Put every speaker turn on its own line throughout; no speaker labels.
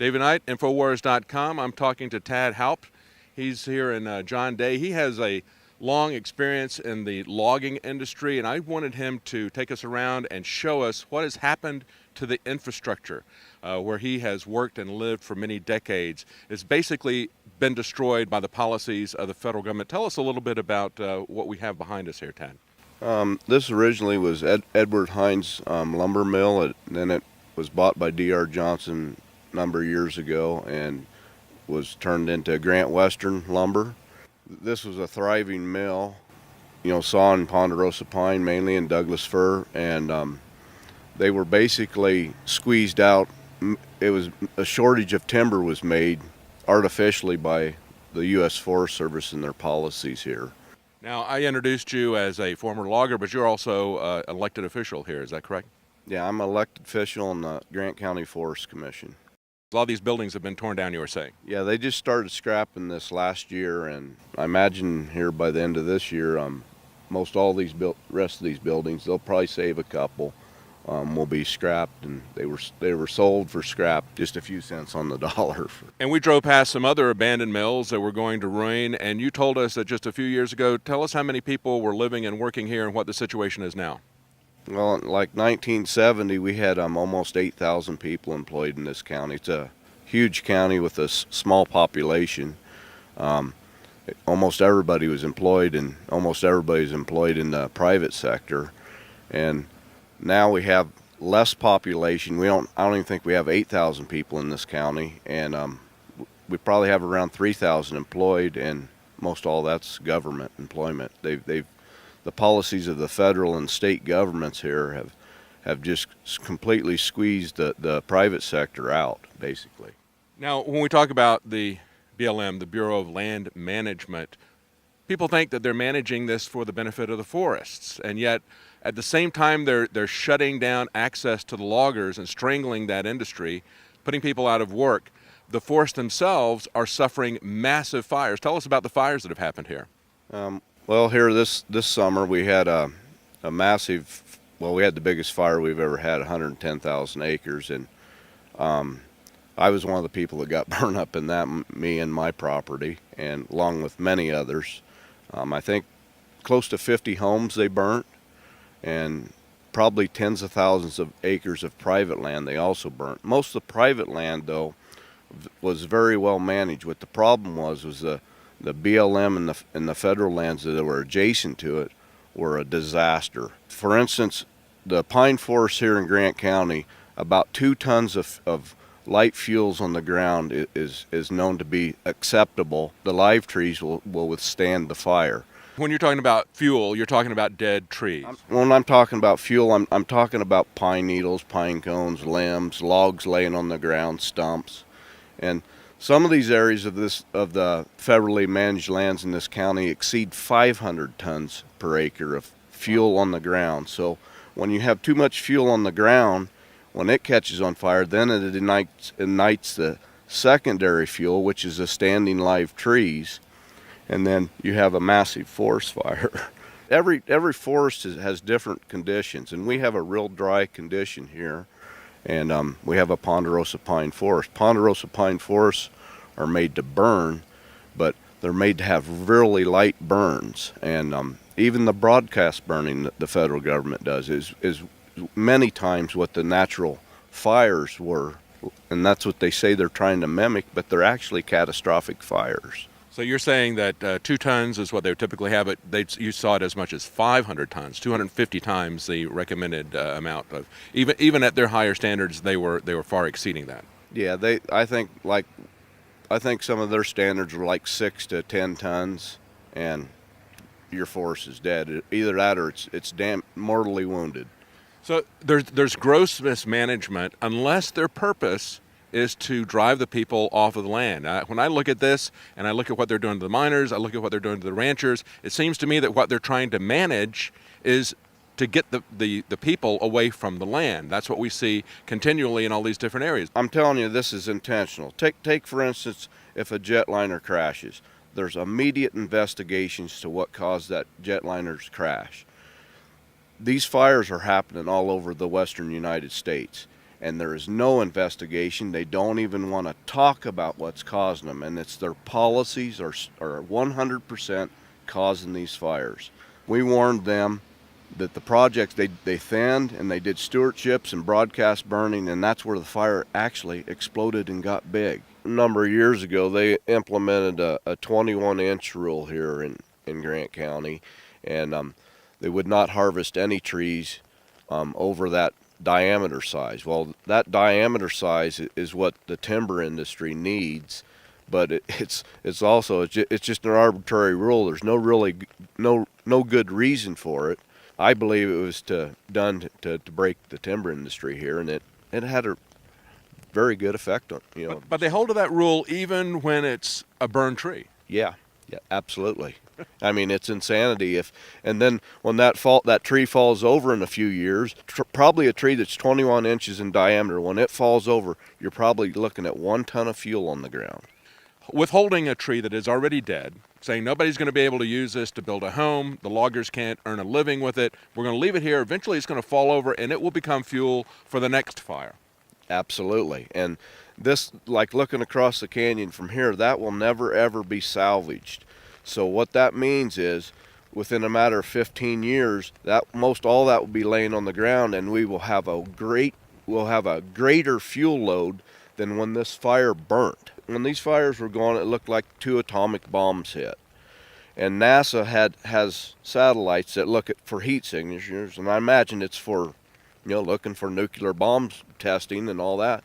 David Knight, Infowars.com. I'm talking to Tad Haupt. He's here in John Day. He has a long experience in the logging industry, and I wanted him to take us around and show us what has happened to the infrastructure where he has worked and lived for many decades. It's basically been destroyed by the policies of the federal government. Tell us a little bit about what we have behind us here, Tad.
This originally was Edward Hines lumber mill, and then it was bought by D.R. Johnson a number of years ago and was turned into Grant Western Lumber. This was a thriving mill, sawing ponderosa pine mainly and Douglas fir, and they were basically squeezed out. It was a shortage of timber was made artificially by the U.S. Forest Service and their policies here.
Now, I introduced you as a former logger, but you're also an elected official here, is that correct?
Yeah, I'm an elected official in the Grant County Forest Commission.
A lot of these buildings have been torn down, you were saying.
Yeah, they just started scrapping this last year, and I imagine here by the end of this year, most all these rest of these buildings, they'll probably save a couple, will be scrapped, and they were sold for scrap, just a few cents on the dollar.
And we drove past some other abandoned mills that were going to ruin, and you told us that just a few years ago. Tell us how many people were living and working here and what the situation is now.
Well, like 1970, we had almost 8,000 people employed in this county. It's a huge county with a small population. Almost everybody was employed, and almost everybody's employed in the private sector. And now we have less population. I don't even think we have 8,000 people in this county, and we probably have around 3,000 employed, and most all that's government employment. The policies of the federal and state governments here have just completely squeezed the private sector out, basically.
Now, when we talk about the BLM, the Bureau of Land Management, people think that they're managing this for the benefit of the forests, and yet at the same time they're shutting down access to the loggers and strangling that industry, putting people out of work. The forests themselves are suffering massive fires. Tell us about the fires that have happened here.
Well, here this summer we had a massive, we had the biggest fire we've ever had, 110,000 acres, and I was one of the people that got burned up in that, me and my property, and along with many others. I think close to 50 homes they burnt, and probably tens of thousands of acres of private land they also burnt. Most of the private land, though, was very well managed. What the problem was the BLM and the federal lands that were adjacent to it were a disaster. For instance, the pine forest here in Grant County, about 2 tons of light fuels on the ground is known to be acceptable. The live trees will withstand the fire.
When you're talking about fuel, you're talking about dead trees.
When I'm talking about fuel, I'm talking about pine needles, pine cones, limbs, logs laying on the ground, stumps. And some of these areas of the federally managed lands in this county exceed 500 tons per acre of fuel on the ground. So when you have too much fuel on the ground, when it catches on fire, then it ignites the secondary fuel, which is the standing live trees, and then you have a massive forest fire. Every forest has different conditions, and we have a real dry condition here. And we have a ponderosa pine forest. Ponderosa pine forests are made to burn, but they're made to have really light burns. And even the broadcast burning that the federal government does is many times what the natural fires were. And that's what they say they're trying to mimic, but they're actually catastrophic fires.
So you're saying that 2 tons is what they would typically have, but you saw it as much as 500 tons, 250 times the recommended amount of. Even at their higher standards, they were far exceeding that.
Yeah, I think some of their standards were like 6 to 10 tons, and your forest is dead. Either that or it's mortally wounded.
So there's gross mismanagement unless their purpose is to drive the people off of the land. When I look at this and I look at what they're doing to the miners, I look at what they're doing to the ranchers, it seems to me that what they're trying to manage is to get the people away from the land. That's what we see continually in all these different areas.
I'm telling you, this is intentional. Take for instance, if a jetliner crashes, there's immediate investigations to what caused that jetliner's crash. These fires are happening all over the western United States. and there is no investigation. They don't even want to talk about what's causing them, and it's their policies are 100% causing these fires. We warned them that the projects, they thinned and they did stewardships and broadcast burning, and that's where the fire actually exploded and got big. A number of years ago, they implemented a 21-inch rule here in Grant County, and they would not harvest any trees over that diameter size. Well, that diameter size is what the timber industry needs, but it's just an arbitrary rule. There's no good reason for it. I believe it was done to break the timber industry here, and it had a very good effect on, you know.
But they hold to that rule even when it's a burned tree.
Yeah, absolutely. I mean, it's insanity. And then when that tree falls over in a few years, probably a tree that's 21 inches in diameter, when it falls over, you're probably looking at 1 ton of fuel on the ground.
Withholding a tree that is already dead, saying nobody's going to be able to use this to build a home, the loggers can't earn a living with it, we're going to leave it here, eventually it's going to fall over and it will become fuel for the next fire.
Absolutely. And this, like looking across the canyon from here, that will never ever be salvaged. So what that means is, within a matter of 15 years, that most all that will be laying on the ground, and we'll have a greater fuel load than when this fire burnt. When these fires were going, it looked like 2 atomic bombs hit. And NASA has satellites that look for heat signatures, and I imagine it's for, looking for nuclear bombs testing and all that.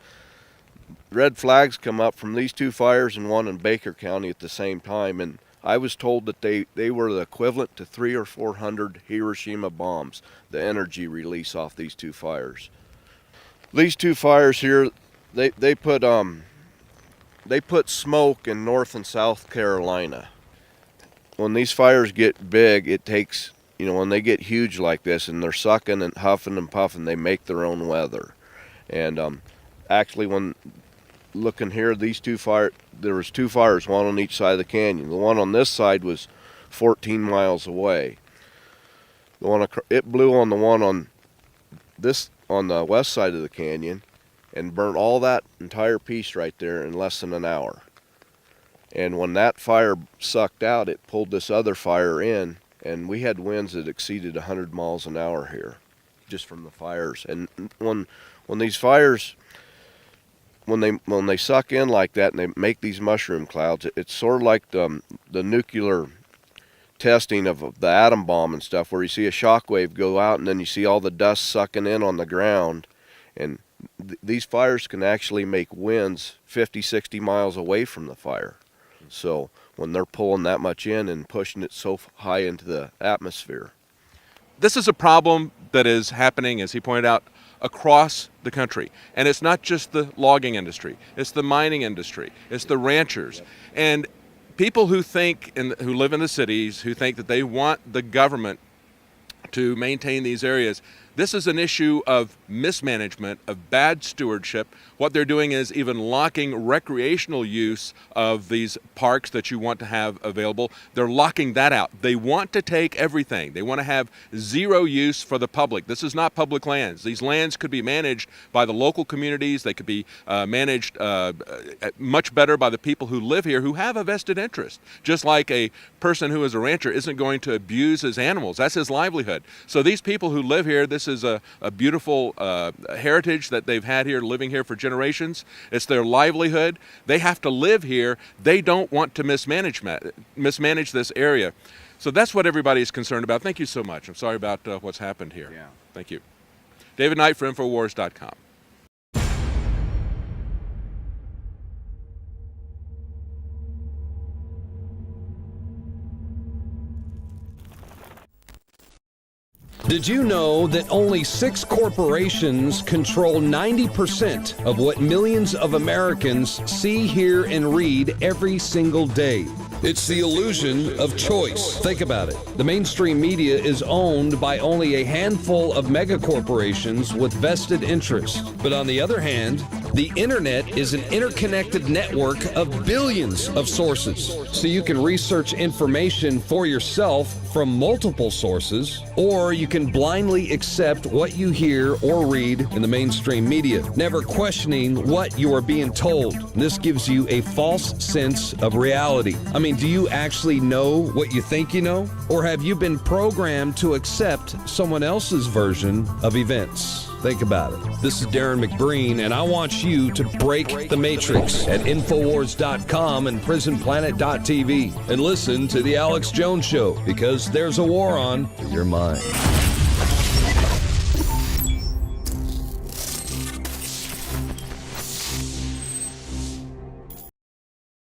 Red flags come up from these 2 fires and one in Baker County at the same time, and I was told that they were the equivalent to 300 or 400 Hiroshima bombs, the energy release off these 2 fires. These 2 fires here, they put smoke in North and South Carolina. When these fires get big, it takes, when they get huge like this and they're sucking and huffing and puffing, they make their own weather. And actually, when looking here, these 2 fires, there was 2 fires, one on each side of the canyon. The one on this side was 14 miles away. It blew on the one on the west side of the canyon and burnt all that entire piece right there in less than an hour. And when that fire sucked out, it pulled this other fire in, and we had winds that exceeded 100 miles an hour here, just from the fires. And when these fires, when they suck in like that and they make these mushroom clouds, it's sort of like the nuclear testing of the atom bomb and stuff, where you see a shock wave go out and then you see all the dust sucking in on the ground. And these fires can actually make winds 50, 60 miles away from the fire. So when they're pulling that much in and pushing it so high into the atmosphere.
This is a problem that is happening, as he pointed out, across the country. And it's not just the logging industry, it's the mining industry, it's the ranchers. Yep. And people who who live in the cities, who think that they want the government to maintain these areas, this is an issue of mismanagement, of bad stewardship. What they're doing is even locking recreational use of these parks that you want to have available. They're locking that out. They want to take everything. They want to have zero use for the public. This is not public lands. These lands could be managed by the local communities. They could be managed much better by the people who live here, who have a vested interest. Just like a person who is a rancher isn't going to abuse his animals. That's his livelihood. So these people who live here, this is a beautiful heritage that they've had here, living here for generations. It's their livelihood. They have to live here. They don't want to mismanage this area. So that's what everybody's concerned about. Thank you so much. I'm sorry about what's happened here.
Yeah.
Thank you. David Knight for Infowars.com.
Did you know that only 6 corporations control 90% of what millions of Americans see, hear, and read every single day? It's the illusion of choice. Think about it. The mainstream media is owned by only a handful of megacorporations with vested interests. But on the other hand, The internet is an interconnected network of billions of sources, so you can research information for yourself from multiple sources, or you can blindly accept what you hear or read in the mainstream media, never questioning what you are being told. This gives you a false sense of reality. I mean, do you actually know what you think you know? Or have you been programmed to accept someone else's version of events? Think about it. This is Darren McBreen, and I want you to break the matrix at Infowars.com and PrisonPlanet.tv and listen to The Alex Jones Show, because there's a war on your mind.